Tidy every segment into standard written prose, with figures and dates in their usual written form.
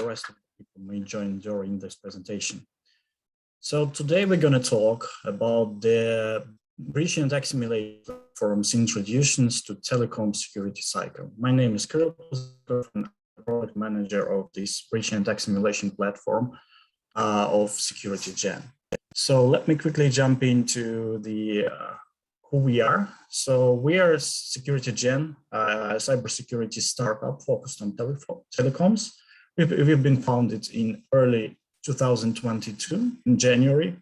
the rest of the people may join during this presentation. So today we're going to talk about the breach and attack simulation platforms introductions to telecom security cycle. My name is Kirill, I'm the product manager of this breach and attack simulation platform of SecurityGen. So let me quickly jump into the who we are. So we are SecurityGen, a cybersecurity startup focused on telecoms. We've been founded in early 2022 in January.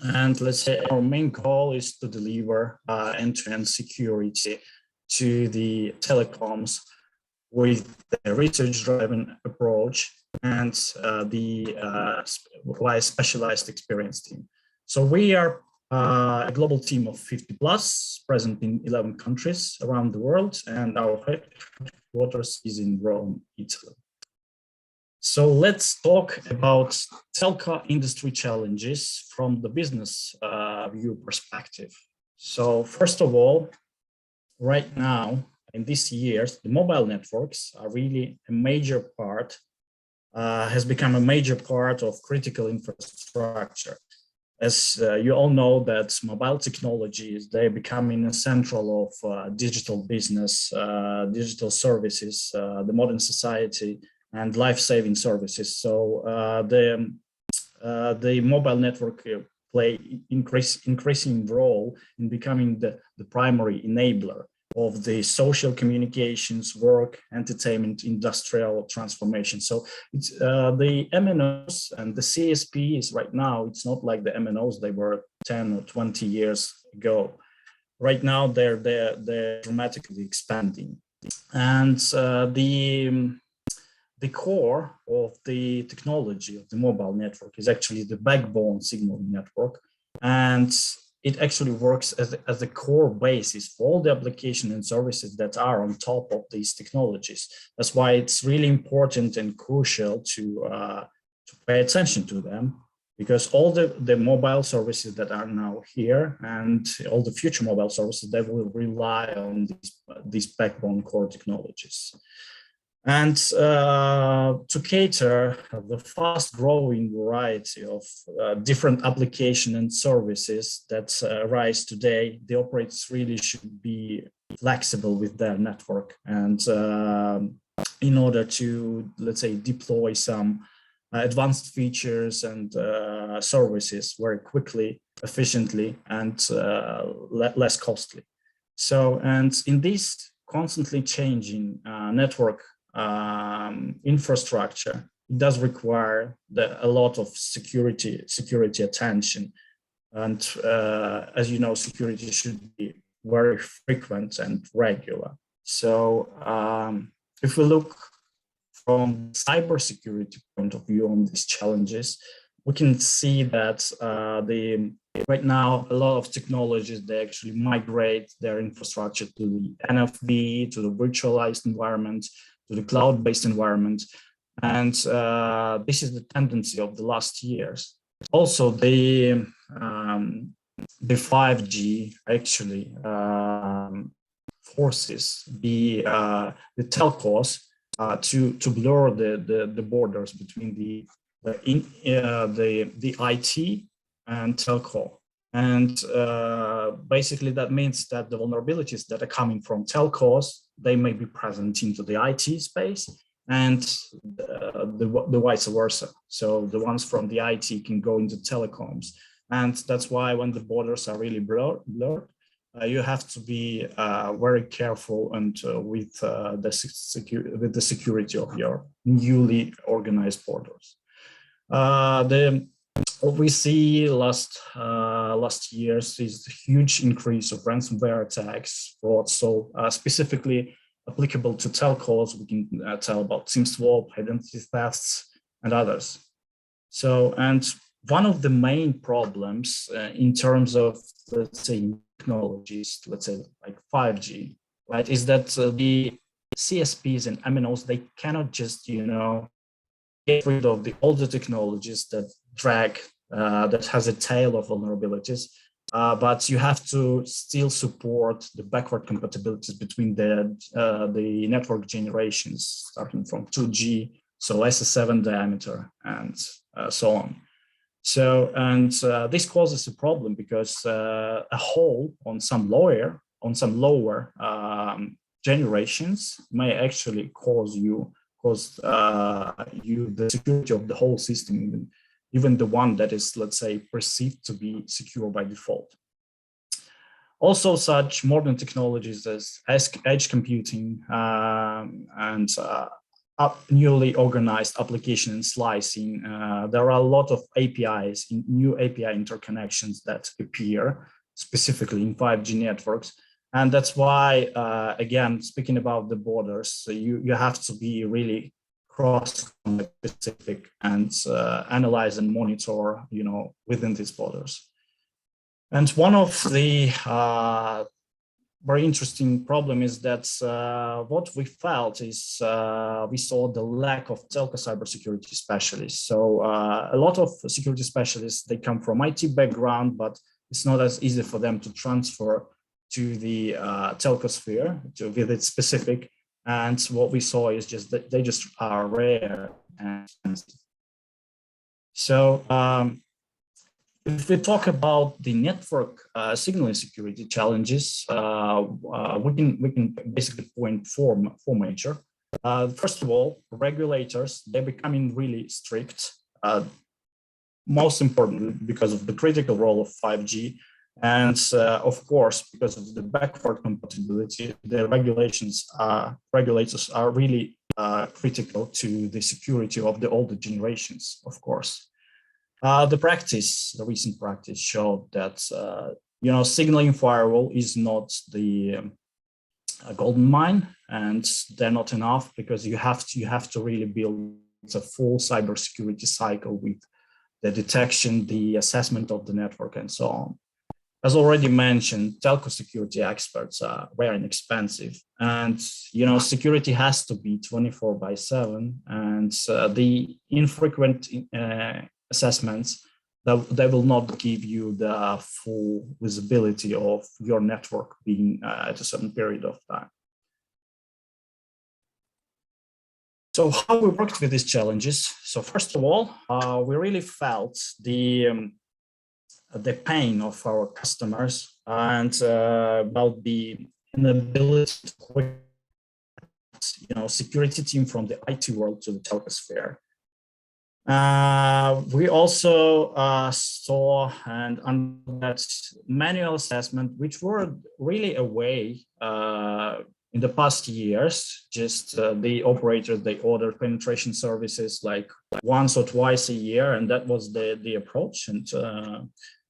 And let's say our main goal is to deliver end-to-end security to the telecoms with a research-driven approach and the specialized experience team. So we are a global team of 50 plus, present in 11 countries around the world, and our headquarters is in Rome, Italy. So let's talk about telco industry challenges from the business view perspective. So first of all, right now, in these years, the mobile networks are really a major part, has become a major part of critical infrastructure. As you all know that mobile technologies, they're becoming a central of digital business, digital services, the modern society, and life-saving services. So the mobile network play increasing role in becoming the primary enabler of the social communications, work, entertainment, industrial transformation. So it's the MNOs and the CSPs right now, it's not like the MNOs they were 10 or 20 years ago. Right now, they're dramatically expanding. And the core of the technology of the mobile network is actually the backbone signaling network. And it actually works as a core basis for all the applications and services that are on top of these technologies. That's why it's really important and crucial to pay attention to them, because all the mobile services that are now here and all the future mobile services, they will rely on these backbone core technologies. And to cater the fast-growing variety of different applications and services that arise today, the operators really should be flexible with their network, and in order to, let's say, deploy some advanced features and services very quickly, efficiently, and less costly. So, and in this constantly changing network infrastructure, it does require a lot of security attention. And as you know, security should be very frequent and regular. So if we look from cybersecurity point of view on these challenges, we can see that right now, a lot of technologies, they actually migrate their infrastructure to the NFV, to the virtualized environment, to the cloud-based environment. And this is the tendency of the last years. Also, the 5G actually forces the telcos to blur the borders between the IT and telco. And basically that means that the vulnerabilities that are coming from telcos, they may be present into the IT space, and the vice versa. So the ones from the IT can go into telecoms. And that's why when the borders are really blurred, you have to be very careful and with the security of your newly organized borders. What we see last years is the huge increase of ransomware attacks, fraud. So specifically applicable to telcos, we can tell about SIM swap, identity thefts, and others. So, and one of the main problems in terms of, let's say, technologies, let's say like 5G, right, is that the CSPs and MNOs, they cannot just, get rid of the older technologies that that has a tail of vulnerabilities, but you have to still support the backward compatibilities between the network generations, starting from 2G so SS7 diameter, and so on. So, and this causes a problem because a hole on some lower generations may actually cause you the security of the whole system, even the one that is, let's say, perceived to be secure by default. Also, such modern technologies as edge computing and newly organized application and slicing, there are a lot of APIs, new API interconnections that appear specifically in 5G networks. And that's why, again, speaking about the borders, you have to be really cross-specific and analyze and monitor, within these borders. And one of the very interesting problem is that what we felt is we saw the lack of telco cybersecurity specialists. So a lot of security specialists, they come from IT background, but it's not as easy for them to transfer to the telco sphere, with it specific. And what we saw is just that they just are rare and expensive. So if we talk about the network signaling security challenges, we can basically point four major. First of all, regulators, they're becoming really strict, most importantly because of the critical role of 5G. And of course, because of the backward compatibility, the regulators are really critical to the security of the older generations, of course. The recent practice showed that signaling firewall is not the golden mine, and they're not enough, because you have to really build a full cybersecurity cycle with the detection, the assessment of the network, and so on. As already mentioned, telco security experts are rare and expensive, and security has to be 24/7, and the infrequent assessments, they will not give you the full visibility of your network being at a certain period of time. So how we worked with these challenges? So first of all, we really felt the pain of our customers and about the inability to security team from the IT world to the telco sphere. We also saw and that manual assessment, which were really a way in the past years. Just the operators, they ordered penetration services like once or twice a year, and that was the approach, and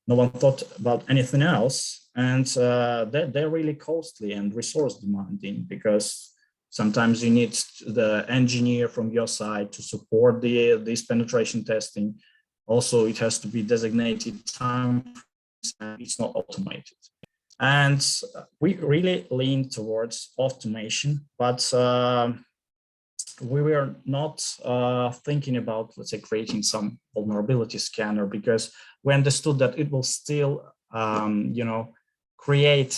no one thought about anything else. And they're really costly and resource demanding, because sometimes you need the engineer from your side to support this penetration testing. Also, it has to be designated time, and it's not automated. And we really lean towards automation, but we were not thinking about, let's say, creating some vulnerability scanner, because we understood that it will still, create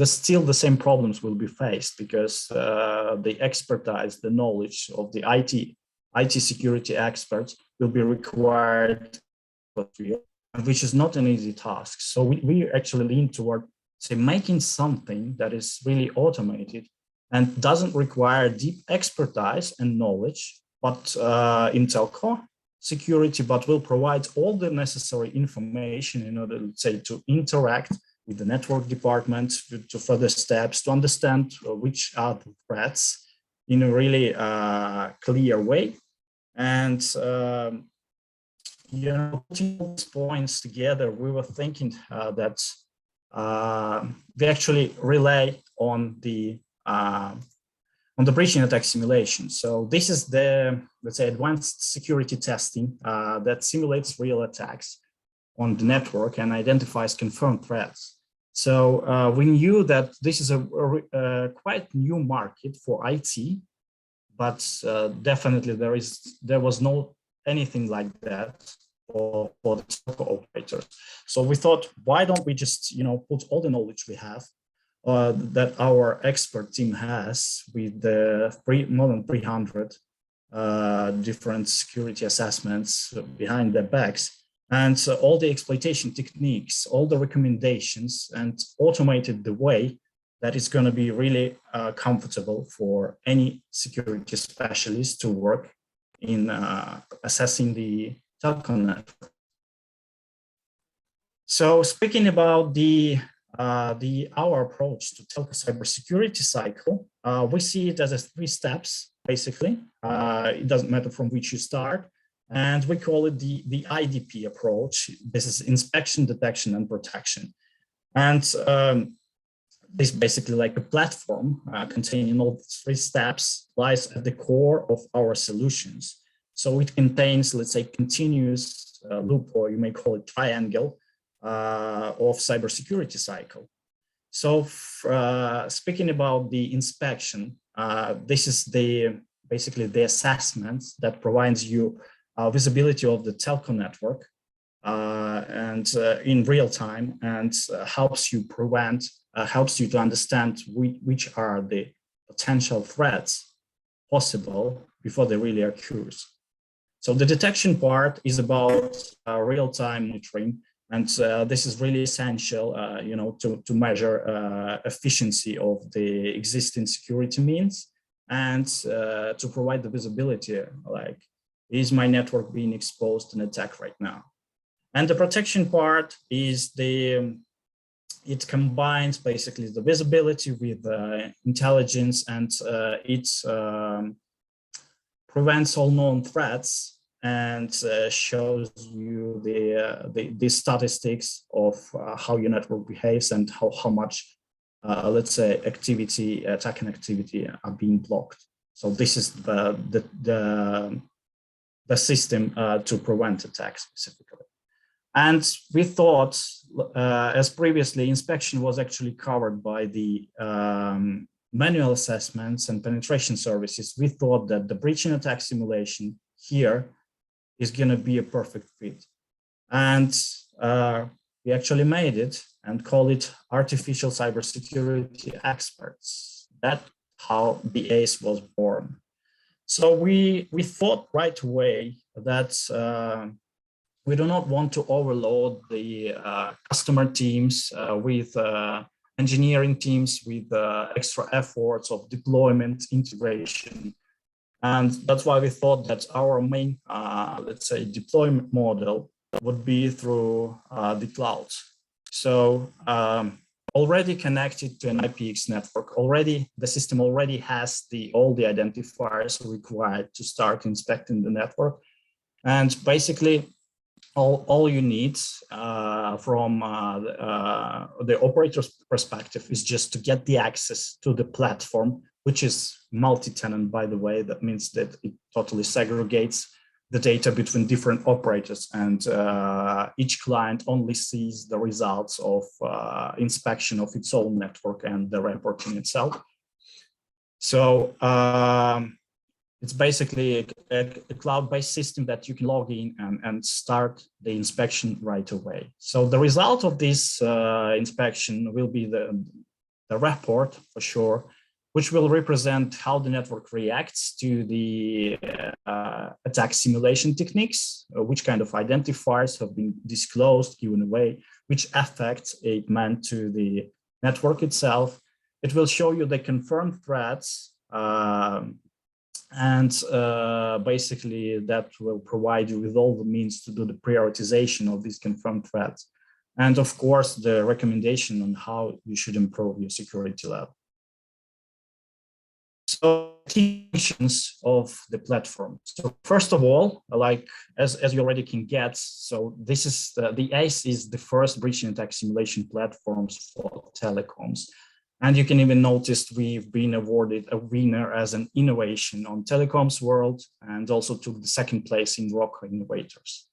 still the same problems will be faced, because the expertise, the knowledge of the IT security experts will be required, which is not an easy task. So we actually lean toward, say, making something that is really automated and doesn't require deep expertise and knowledge, but in telco security, but will provide all the necessary information in order, let's say, to interact with the network department, to further steps, to understand which are the threats in a really clear way. And putting these points together, we were thinking that we actually rely on the breaching attack simulation. So this is the, let's say, advanced security testing that simulates real attacks on the network and identifies confirmed threats. So we knew that this is a quite new market for IT, but definitely there was no anything like that for the telco operators. So we thought, why don't we just put all the knowledge we have that our expert team has with the more than 300 different security assessments behind their backs, and all the exploitation techniques, all the recommendations, and automated the way that it's going to be really comfortable for any security specialist to work in assessing the telecom network. So speaking about our approach to telco cybersecurity cycle, we see it as 3 steps, basically. It doesn't matter from which you start. And we call it the IDP approach. This is inspection, detection, and protection. And this basically like a platform containing all 3 steps lies at the core of our solutions. So it contains, let's say, continuous loop, or you may call it triangle, of cybersecurity cycle. So speaking about the inspection, this is basically the assessment that provides you visibility of the telco network and in real time, and helps you to understand which are the potential threats possible before they really occurs. So the detection part is about real-time monitoring. And this is really essential, to measure efficiency of the existing security means, and to provide the visibility, like, is my network being exposed to an attack right now? And the protection part is it combines basically the visibility with intelligence, and it prevents all known threats, and shows you the statistics of how your network behaves and how much, let's say, attacking activity are being blocked. So this is the system to prevent attacks specifically. And we thought, as previously, inspection was actually covered by the manual assessments and penetration services. We thought that the breach and attack simulation here is going to be a perfect fit. And we actually made it and call it artificial cybersecurity experts. That's how BAS was born. So we thought right away that we do not want to overload the customer teams with engineering teams with extra efforts of deployment, integration. And that's why we thought that our main, let's say, deployment model would be through the cloud. So already connected to an IPX network, the system already has all the identifiers required to start inspecting the network. And basically, all you need from the operator's perspective is just to get the access to the platform, which is multi-tenant, by the way. That means that it totally segregates the data between different operators, and each client only sees the results of inspection of its own network and the reporting itself. So it's basically a cloud-based system that you can log in and start the inspection right away. So the result of this inspection will be the report, for sure, which will represent how the network reacts to the attack simulation techniques, which kind of identifiers have been disclosed, given away, which affects it meant to the network itself. It will show you the confirmed threats, and basically that will provide you with all the means to do the prioritization of these confirmed threats. And of course, the recommendation on how you should improve your security level. So key functions of the platform. So first of all, like as you already can get, so this is the ACE is the first breach and attack simulation platforms for telecoms. And you can even notice we've been awarded a winner as an innovation on Telecoms World, and also took the second place in Rock Innovators.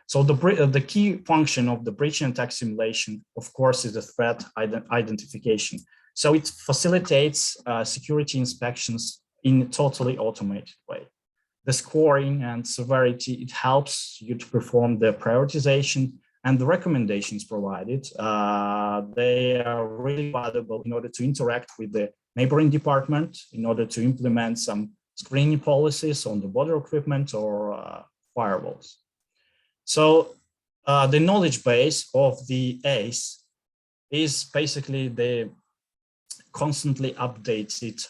So the key function of the breach and attack simulation, of course, is the threat identification. So it facilitates security inspections in a totally automated way. The scoring and severity, it helps you to perform the prioritization and the recommendations provided, they are really valuable in order to interact with the neighboring department, in order to implement some screening policies on the border equipment or firewalls. So the knowledge base of the ACE is basically the constantly updated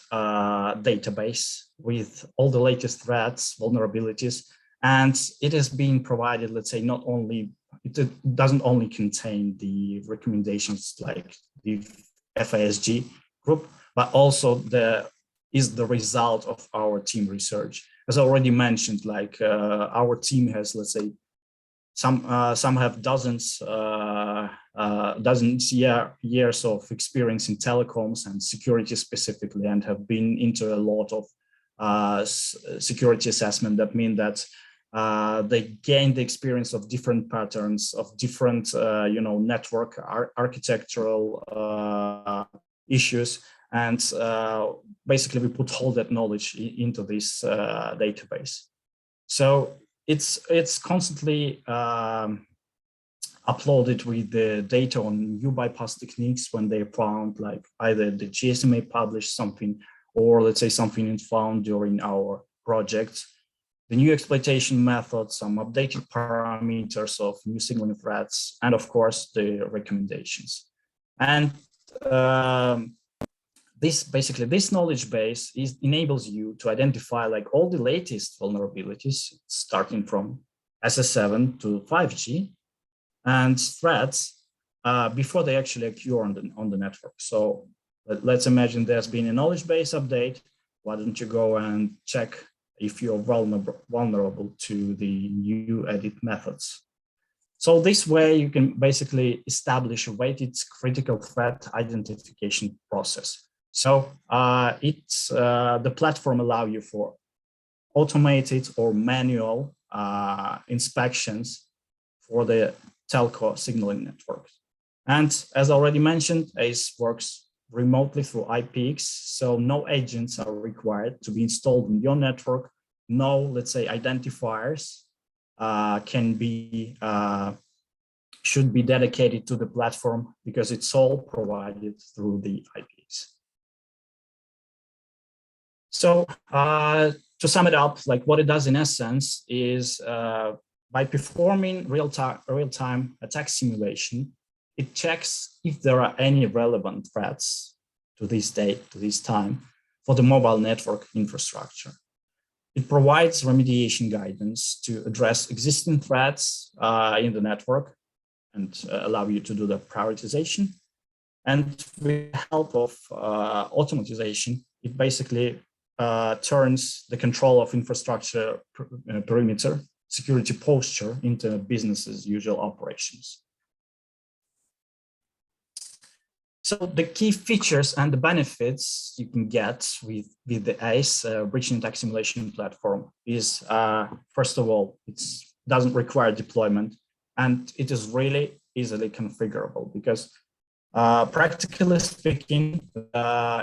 database with all the latest threats, vulnerabilities, and it has been provided, let's say, not only, it doesn't only contain the recommendations like the FASG group, but also is the result of our team research. As I already mentioned, like our team has, let's say, some have dozens years of experience in telecoms and security specifically, and have been into a lot of security assessment. That means that they gained the experience of different patterns, of different network architectural issues, and basically we put all that knowledge into this database. So it's constantly uploaded with the data on new bypass techniques when they found, like, either the GSMA published something, or let's say something is found during our project, the new exploitation methods, some updated parameters of new signaling threats, and of course the recommendations. And this knowledge base enables you to identify, like, all the latest vulnerabilities, starting from SS7 to 5G, and threats before they actually occur on the network. So let's imagine there's been a knowledge base update. Why don't you go and check if you're vulnerable to the new edit methods? So this way you can basically establish a weighted critical threat identification process. So the platform allows you for automated or manual inspections for the telco signaling networks. And as already mentioned, ACE works remotely through IPX, so no agents are required to be installed in your network. No, let's say, identifiers should be dedicated to the platform, because it's all provided through the IPX. So to sum it up, like, what it does in essence is by performing real-time attack simulation, it checks if there are any relevant threats to this date, to this time, for the mobile network infrastructure. It provides remediation guidance to address existing threats in the network and allow you to do the prioritization. And with the help of automatization, it basically turns the control of infrastructure perimeter, security posture, into business as usual operations. So the key features and the benefits you can get with the ACE breach and attack simulation platform is, first of all, it doesn't require deployment, and it is really easily configurable, because practically speaking,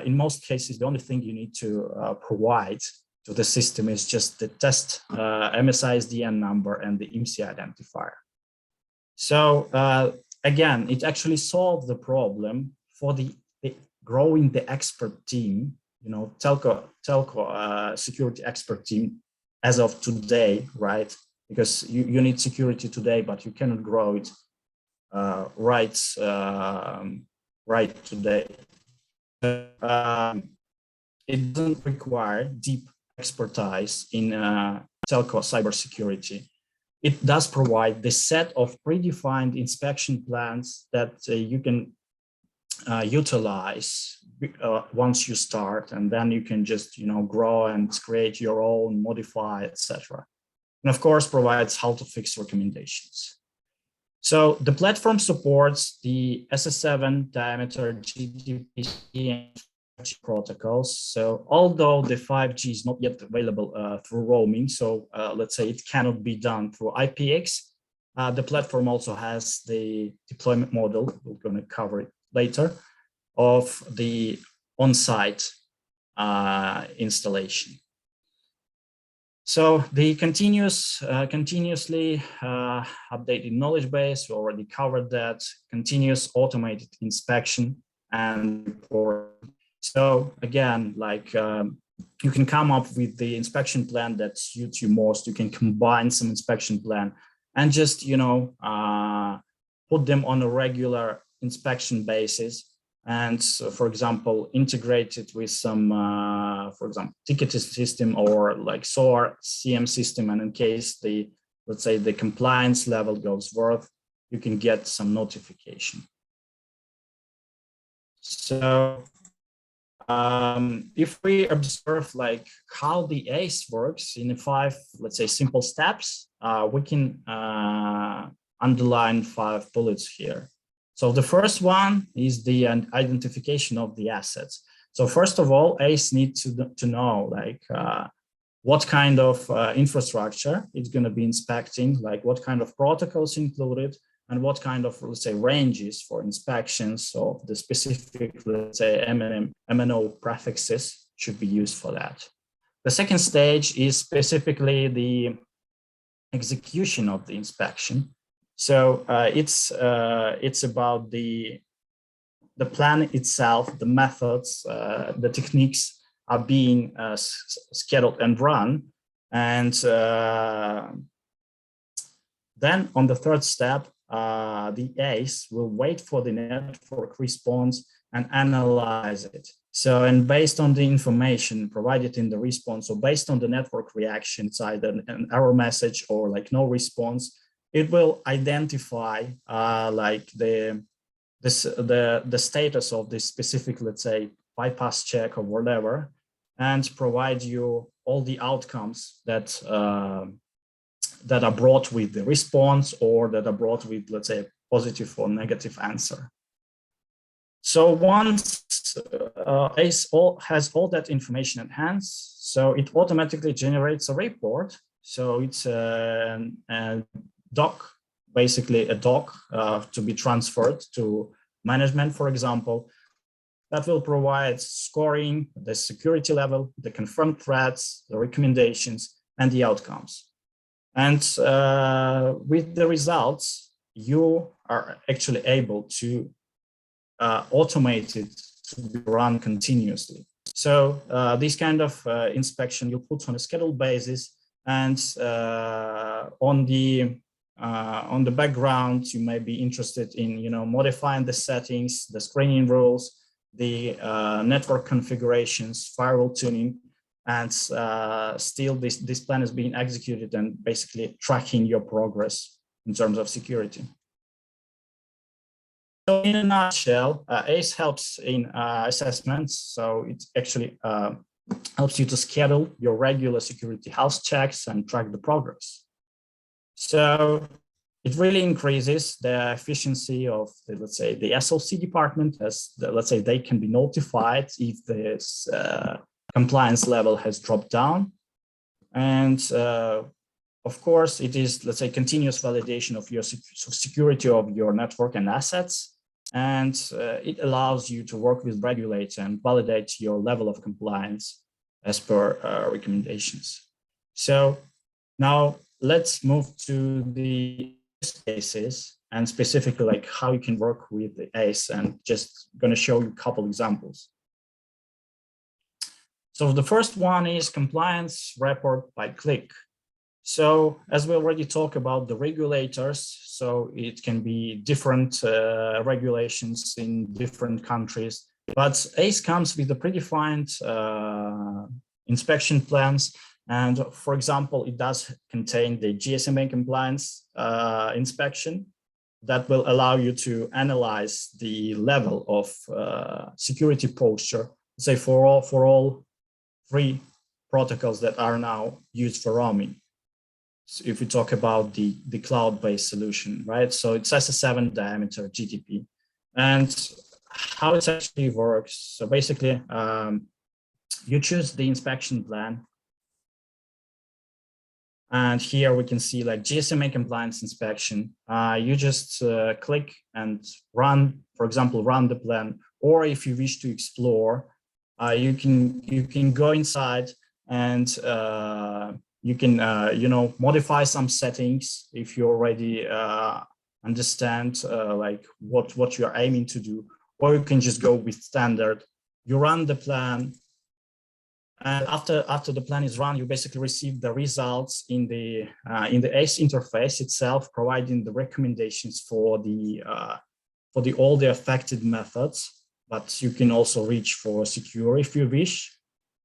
in most cases, the only thing you need to provide to the system is just the test MSISDN number and the IMSI identifier. So again, it actually solved the problem for the growing the expert team, telco security expert team as of today, right? Because you need security today, but you cannot grow it right today. It doesn't require deep expertise in telco cybersecurity. It does provide the set of predefined inspection plans that you can utilize once you start, and then you can just grow and create your own, modify, etc. And of course provides how to fix recommendations. So the platform supports the SS7 diameter GDPC and 5G protocols. So although the 5G is not yet available through roaming, so let's say it cannot be done through IPX, the platform also has the deployment model, we're going to cover it later, of the on-site installation. So the continuously updated knowledge base, we already covered that, continuous automated inspection and reporting. So again, like you can come up with the inspection plan that suits you most. You can combine some inspection plan and just, put them on a regular inspection basis. And so, for example, integrate it with some, for example, ticketing system or like SOAR CM system. And in case the, let's say, the compliance level goes worth, you can get some notification. So if we observe like how the ACE works in 5, let's say, simple steps, we can underline 5 bullets here. So the first one is the identification of the assets. So first of all, ACE needs to know like what kind of infrastructure it's going to be inspecting, like what kind of protocols included, and what kind of, let's say, ranges for inspections of the specific, let's say, MNO prefixes should be used for that. The second stage is specifically the execution of the inspection. So it's about the plan itself, the methods, the techniques are being scheduled and run. And then on the third step, the ACE will wait for the network response and analyze it. So, and based on the information provided in the response, or based on the network reaction, it's either an error message or like no response, it will identify like the status of this specific, let's say, bypass check or whatever, and provide you all the outcomes that that are brought with the response, or that are brought with, let's say, a positive or negative answer. So once ACE has all that information at hand, so it automatically generates a report. So it's a doc, basically a doc to be transferred to management, for example, that will provide scoring, the security level, the confirmed threats, the recommendations, and the outcomes. And with the results, you are actually able to automate it to be run continuously. So this kind of inspection you put on a scheduled basis, and on the background, you may be interested in modifying the settings, the screening rules, the network configurations, firewall tuning, and still this plan is being executed and basically tracking your progress in terms of security. So in a nutshell, ACE helps in assessments. So it actually helps you to schedule your regular security health checks and track the progress. So it really increases the efficiency of the, let's say, the SOC department, as let's say they can be notified if this compliance level has dropped down. And of course, it is, let's say, continuous validation of your security of your network and assets. And it allows you to work with regulator and validate your level of compliance as per recommendations. So now let's move to the use cases, and specifically like how you can work with the ACE, and just going to show you a couple examples. So the first one is compliance report by click. So as we already talked about the regulators, so it can be different regulations in different countries, but ACE comes with the predefined inspection plans. And for example, it does contain the GSMA compliance inspection that will allow you to analyze the level of security posture, say for all 3 protocols that are now used for roaming. So if we talk about the cloud-based solution, right? So it's SS7 diameter GTP. And how it actually works. So basically, you choose the inspection plan. And here we can see like GSMA compliance inspection. You just click and run, for example, run the plan. Or if you wish to explore, you can go inside and you can modify some settings if you already understand like what you're aiming to do, or you can just go with standard. You run the plan, and after the plan is run, you basically receive the results in the ACE interface itself, providing the recommendations for all the affected methods. But you can also reach for secure if you wish.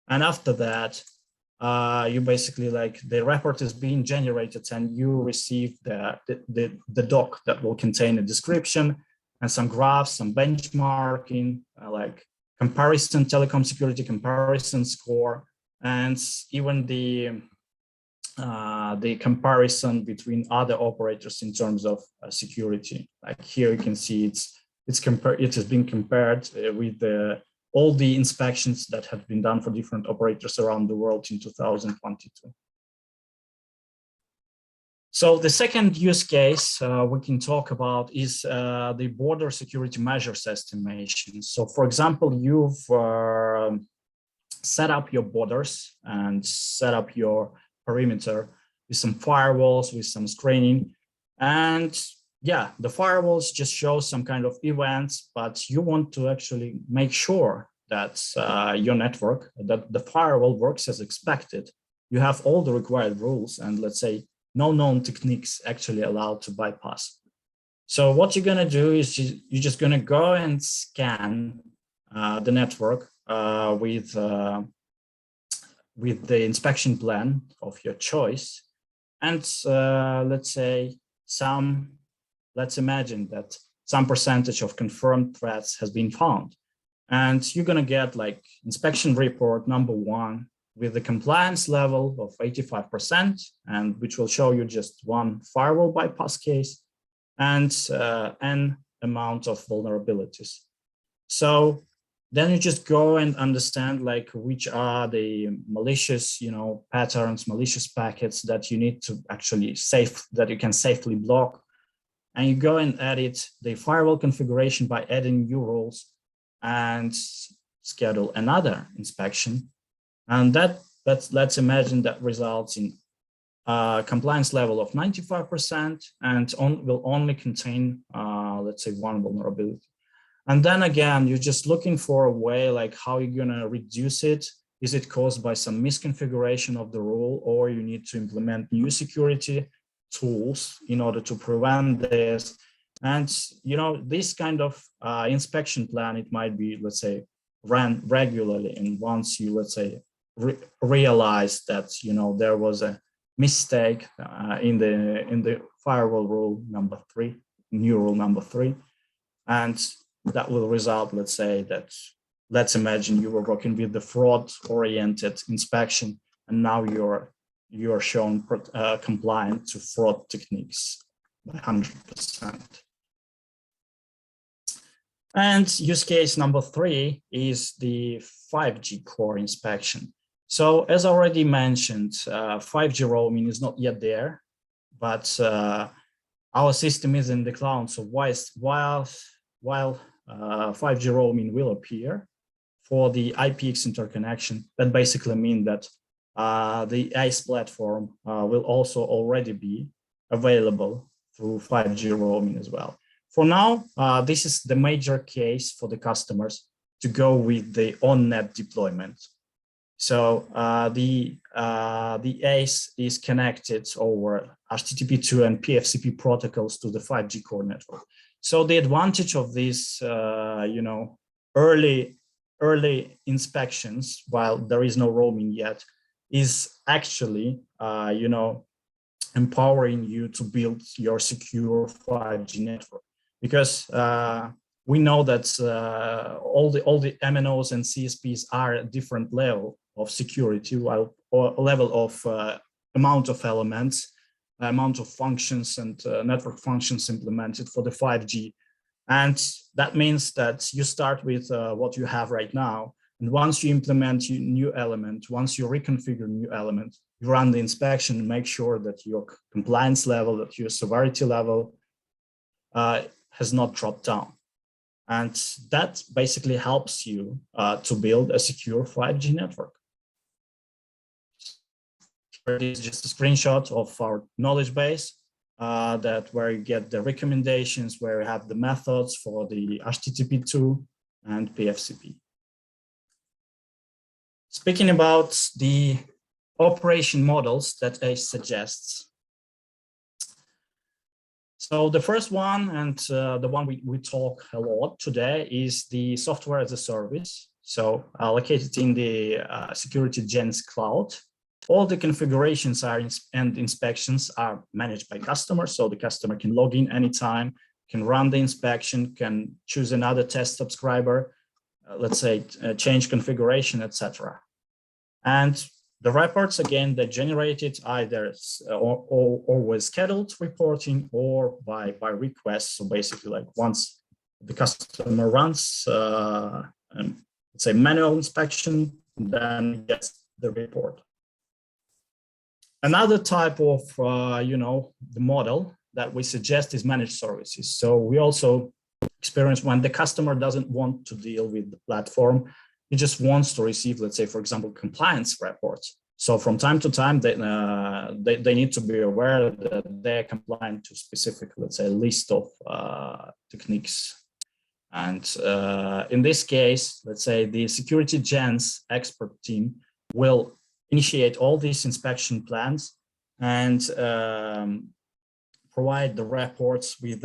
And after that, you basically like the report is being generated, and you receive the doc that will contain a description and some graphs, some benchmarking, like comparison, telecom security comparison score, and even the comparison between other operators in terms of security. Like here you can see it has been compared with all the inspections that have been done for different operators around the world in 2022. So the second use case we can talk about is the border security measures estimation. So for example, you've set up your borders and set up your perimeter with some firewalls, with some screening. And yeah, the firewalls just show some kind of events, but you want to actually make sure that your network, that the firewall works as expected. You have all the required rules, and let's say no known techniques actually allowed to bypass. So what you're gonna do is you're just gonna go and scan the network with the inspection plan of your choice. And let's imagine that some percentage of confirmed threats has been found. And you're gonna get like inspection report number 1 with the compliance level of 85%, and which will show you just one firewall bypass case and an amount of vulnerabilities. So then you just go and understand like which are the malicious, patterns, malicious packets that you need to actually that you can safely block. And you go and edit the firewall configuration by adding new rules and schedule another inspection. And let's imagine that results in a compliance level of 95% and will only contain, let's say, one vulnerability. And then again, you're just looking for a way like how you're gonna reduce it. Is it caused by some misconfiguration of the rule, or you need to implement new security tools in order to prevent this? And this kind of inspection plan, it might be, let's say, ran regularly. And once you, let's say, realize that there was a mistake in the firewall rule number 3, new rule number 3, and that will result, let's say, let's imagine you were working with the fraud-oriented inspection, and now you're shown compliant to fraud techniques by 100%. And use case number 3 is the 5G core inspection. So as already mentioned, 5G roaming is not yet there, but our system is in the cloud. So while 5G roaming will appear for the IPX interconnection, that basically means that the ACE platform will also already be available through 5G roaming as well. For now, this is the major case for the customers to go with the on-net deployment. So the ACE is connected over HTTP2 and PFCP protocols to the 5G core network. So the advantage of this, early inspections, while there is no roaming yet, is actually, empowering you to build your secure 5G network. Because we know that all the MNOs and CSPs are at different level of security, or level of amount of elements, amount of functions and network functions implemented for the 5G. And that means that you start with what you have right now. And once you implement a new element, once you reconfigure new element, you run the inspection and make sure that your compliance level, that your severity level has not dropped down. And that basically helps you to build a secure 5G network. This is just a screenshot of our knowledge base where you get the recommendations, where you have the methods for the HTTP2 and PFCP. Speaking about the operation models that ACE suggests. So the first one, and the one we talk a lot today, is the software as a service. So located in the SecurityGen's cloud. All the configurations and inspections are managed by customers. So the customer can log in anytime, can run the inspection, can choose another test subscriber, let's say change configuration, etc. And the reports, again, they're generated either always scheduled reporting or by request. So basically, like once the customer runs, let's say manual inspection, then gets the report. Another type of, the model that we suggest is managed services. So we also experience when the customer doesn't want to deal with the platform, he just wants to receive, let's say, for example, compliance reports. So from time to time, they need to be aware that they're compliant to specific, let's say, list of techniques. And in this case, let's say the SecurityGen's expert team will initiate all these inspection plans and provide the reports with,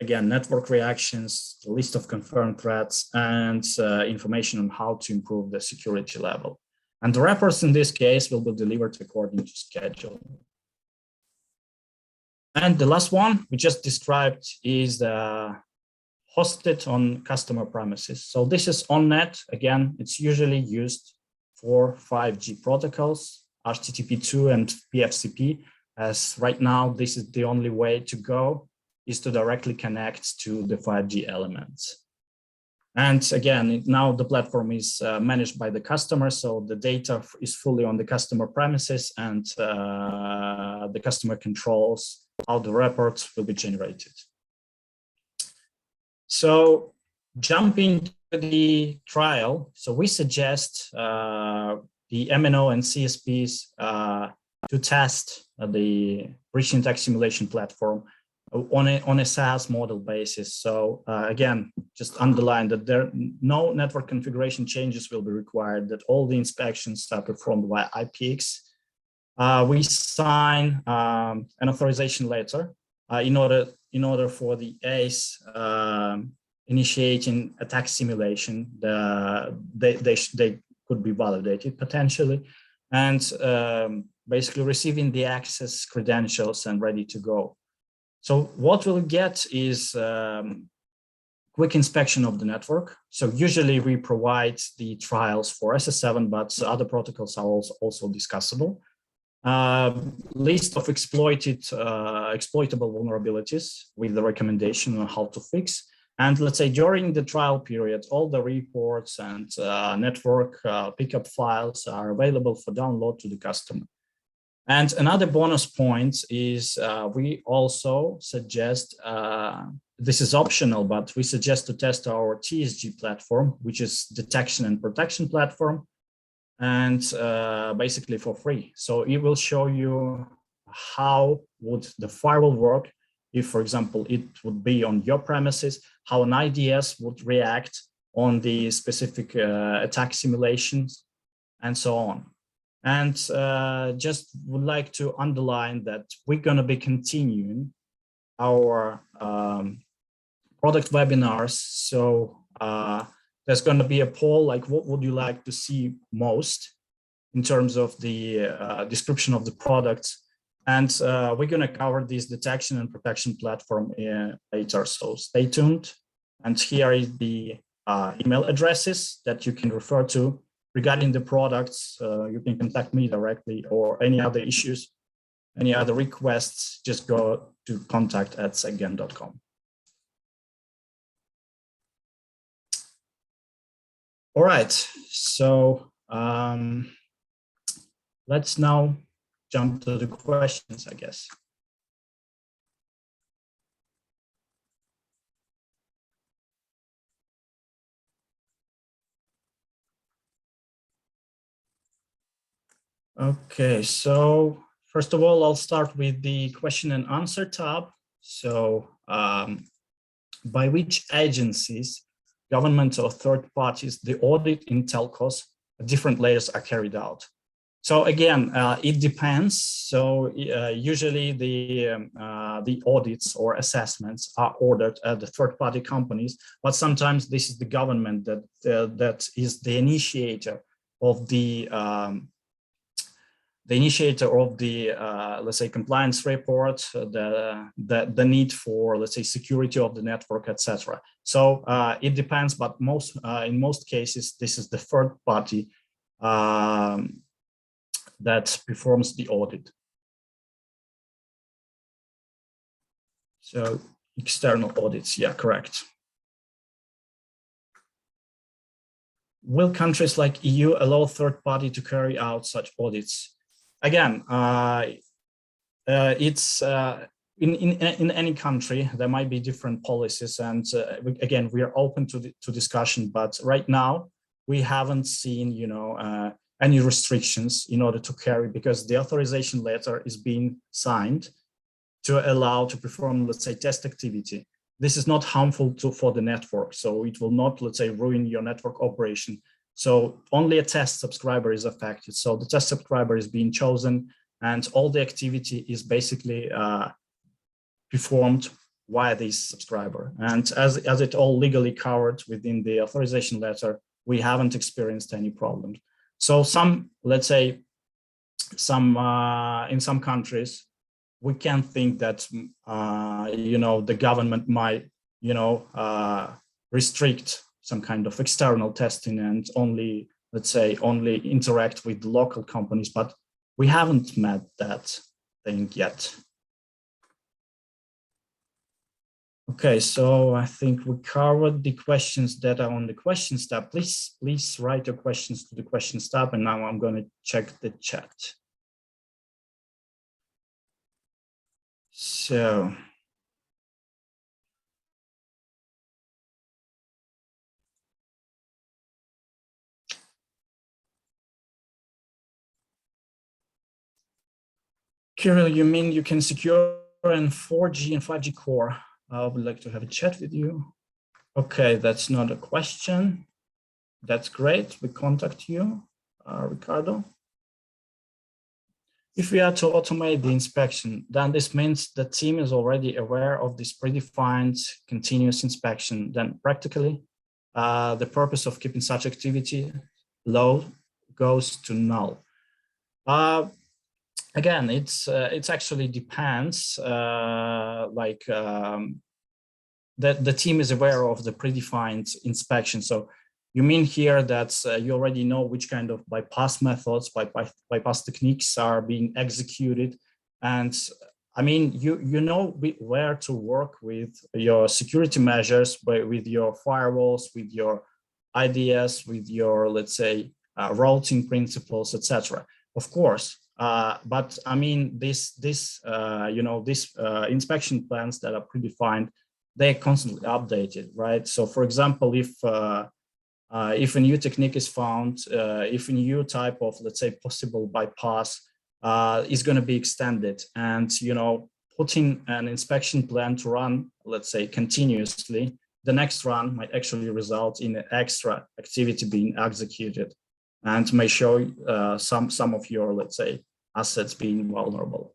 again, network reactions, the list of confirmed threats, and information on how to improve the security level. And the reports in this case will be delivered according to schedule. And the last one we just described is hosted on customer premises. So this is on net. Again, it's usually used for 5G protocols, HTTP2 and PFCP, as right now this is the only way to go, is to directly connect to the 5G elements. And again, now the platform is managed by the customer, so the data is fully on the customer premises, and the customer controls how the reports will be generated. So jumping to the trial, so we suggest the MNO and CSPs to test the breach index simulation platform on a SaaS model basis. So again, just underline that no network configuration changes will be required, that all the inspections are performed via IPX. We sign an authorization letter in order for the ACE initiating attack simulation. They could be validated potentially, and basically receiving the access credentials and ready to go. So what we'll get is quick inspection of the network. So usually we provide the trials for SS7, but other protocols are also discussable. List of exploitable vulnerabilities with the recommendation on how to fix. And let's say during the trial period, all the reports and network pickup files are available for download to the customer. And another bonus point is we also suggest, this is optional, but we suggest to test our TSG platform, which is detection and protection platform, and basically for free. So it will show you how would the firewall work if, for example, it would be on your premises, how an IDS would react on the specific attack simulations, and so on. And just would like to underline that we're going to be continuing our product webinars. So there's going to be a poll, like what would you like to see most in terms of the description of the products. And we're going to cover this detection and protection platform later, so stay tuned. And here is the email addresses that you can refer to. Regarding the products, you can contact me directly, or any other issues, any other requests, just go to contact@secgen.com. All right, so let's now jump to the questions, I guess. Okay, so first of all, I'll start with the question and answer tab. So by which agencies, government or third parties, the audit in telcos, different layers are carried out? So again, it depends. So usually the audits or assessments are ordered at the third-party companies, but sometimes this is the government that is the initiator of let's say, compliance report, the need for, let's say, security of the network, etc. So it depends, but in most cases, this is the third party that performs the audit. So external audits, yeah, correct. Will countries like EU allow third party to carry out such audits? Again, it's in any country there might be different policies, and again we are open to discussion. But right now we haven't seen, any restrictions in order to carry, because the authorization letter is being signed to allow to perform, let's say, test activity. This is not harmful for the network, so it will not, let's say, ruin your network operation. So only a test subscriber is affected. So the test subscriber is being chosen, and all the activity is basically performed via this subscriber. And as it all legally covered within the authorization letter, we haven't experienced any problems. So let's say, in some countries, we can think that the government might restrict some kind of external testing and only, let's say, only interact with local companies, but we haven't met that thing yet. Okay, so I think we covered the questions that are on the questions tab. Please write your questions to the questions tab, and now I'm going to check the chat. So Kirill, you mean you can secure in 4G and 5G core? I would like to have a chat with you. Okay, that's not a question. That's great. We contact you, Ricardo. If we are to automate the inspection, then this means the team is already aware of this predefined continuous inspection. Then practically, the purpose of keeping such activity low goes to null. Again, it's actually depends. That the team is aware of the predefined inspection. So you mean here that you already know which kind of bypass methods, bypass techniques are being executed, and I mean you know where to work with your security measures, with your firewalls, with your IDS, with your, let's say, routing principles, etc. Of course. But I mean, this inspection plans that are predefined, they're constantly updated, right? So, for example, if a new technique is found, if a new type of, let's say, possible bypass is going to be extended, and putting an inspection plan to run, let's say, continuously, the next run might actually result in an extra activity being executed, and may show some of your, let's say, assets being vulnerable.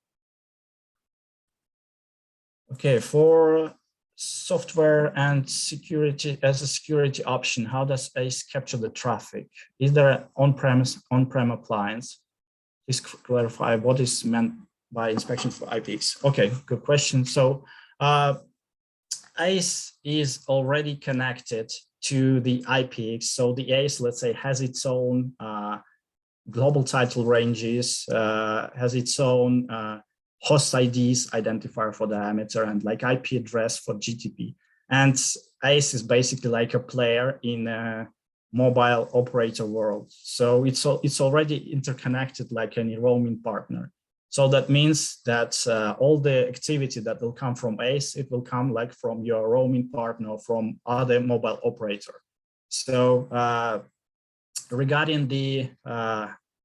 Okay, for software and security as a security option, how does ACE capture the traffic? Is there an on-prem appliance? Please clarify what is meant by inspection for IPX. Okay, good question. So ACE is already connected to the IPX. So the ACE, let's say, has its own global title ranges, has its own host IDs, identifier for diameter, and like IP address for GTP. And ACE is basically like a player in a mobile operator world. So it's already interconnected like any roaming partner. So that means that all the activity that will come from ACE, it will come like from your roaming partner or from other mobile operator. So regarding the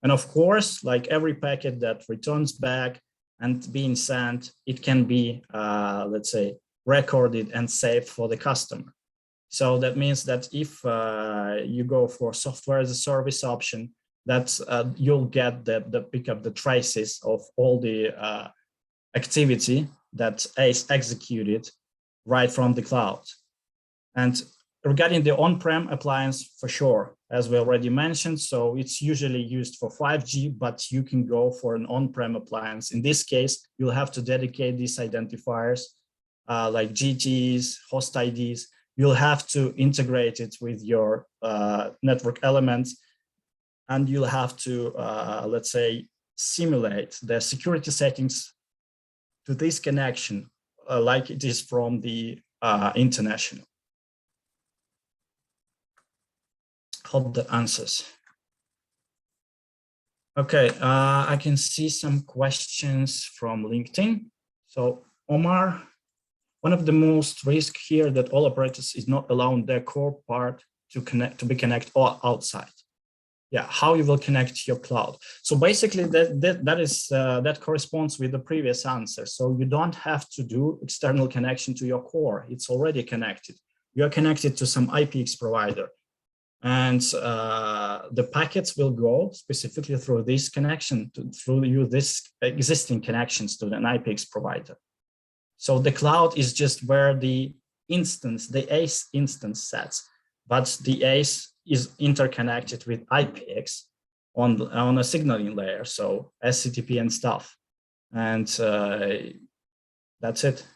And of course, like every packet that returns back and being sent, it can be, let's say, recorded and saved for the customer. So that means that if you go for software as a service option, that you'll get the pick up the traces of all the activity that is executed right from the cloud. And regarding the on-prem appliance, for sure, as we already mentioned, so it's usually used for 5G, but you can go for an on-prem appliance. In this case, you'll have to dedicate these identifiers like GTs, host IDs. You'll have to integrate it with your network elements, and you'll have to, let's say, simulate the security settings to this connection like it is from the international. Hope that answers. Okay, I can see some questions from LinkedIn. So Omar, one of the most risk here that all operators is not allowing their core part to be connected or outside. Yeah, how you will connect your cloud. So basically that corresponds with the previous answer. So you don't have to do external connection to your core. It's already connected. You're connected to some IPX provider. And the packets will go specifically through this connection, through this existing connections to an IPX provider. So the cloud is just where the instance, the ACE instance sets, but the ACE is interconnected with IPX on a signaling layer, so SCTP and stuff. And that's it.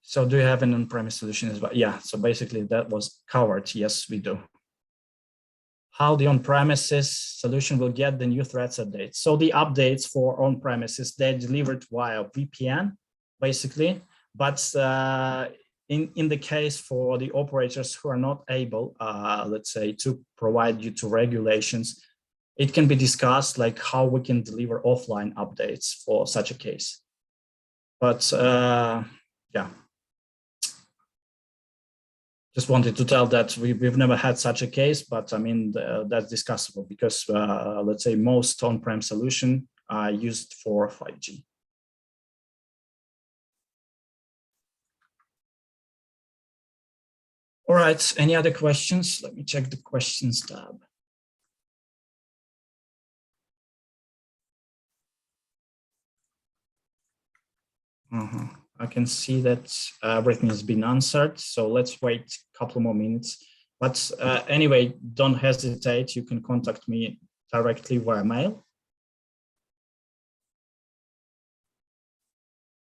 So do you have an on-premise solution as well? Yeah, so basically that was covered. Yes, we do. How the on-premises solution will get the new threats updates. So the updates for on-premises, they're delivered via VPN, basically. But in the case for the operators who are not able, let's say, to provide you to regulations, it can be discussed like how we can deliver offline updates for such a case. But yeah. Just wanted to tell that we've never had such a case, but I mean, that's discussable because let's say most on-prem solution are used for 5G. All right, any other questions? Let me check the questions tab. I can see that everything has been answered. So let's wait a couple more minutes. But anyway, don't hesitate. You can contact me directly via mail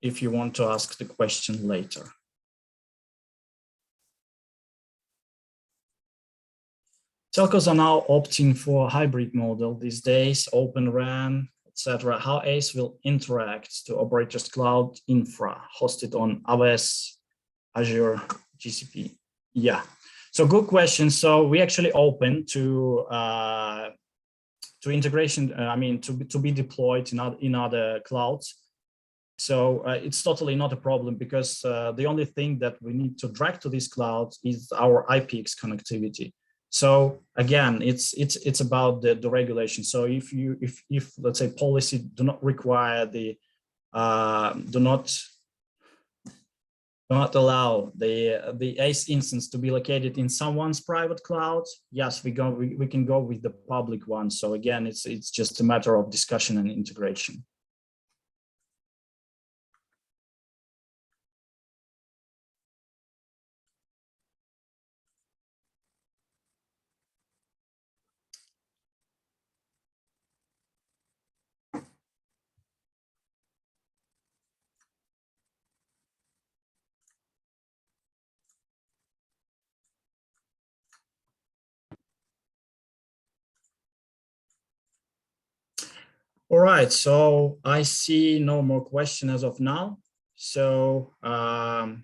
if you want to ask the question later. Telcos are now opting for a hybrid model these days, Open RAN, etc. How ACE will interact to operators' cloud infra hosted on AWS, Azure, GCP? Yeah, so good question. So we actually open to integration. I mean, to be deployed in other clouds. So it's totally not a problem because the only thing that we need to drag to these clouds is our IPX connectivity. So again, it's about the regulation. So if let's say policy do not require the do not allow the ACE instance to be located in someone's private cloud, yes, we can go with the public one. So again, it's just a matter of discussion and integration. All right, so I see no more question as of now. So, oh,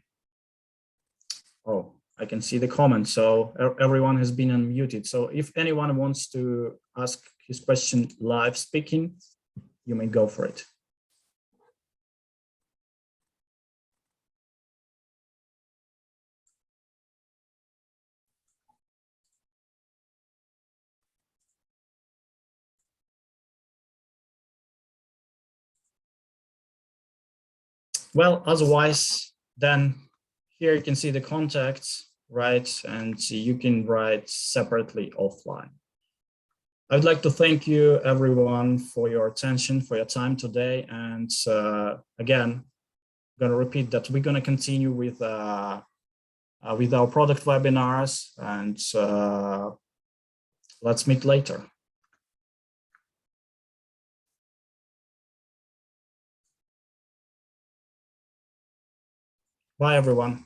I can see the comment. So everyone has been unmuted. So if anyone wants to ask his question live speaking, you may go for it. Well, otherwise, then here you can see the contacts, right? And you can write separately offline. I would like to thank you, everyone, for your attention, for your time today. And again, I'm going to repeat that we're going to continue with our product webinars, and let's meet later. Bye, everyone.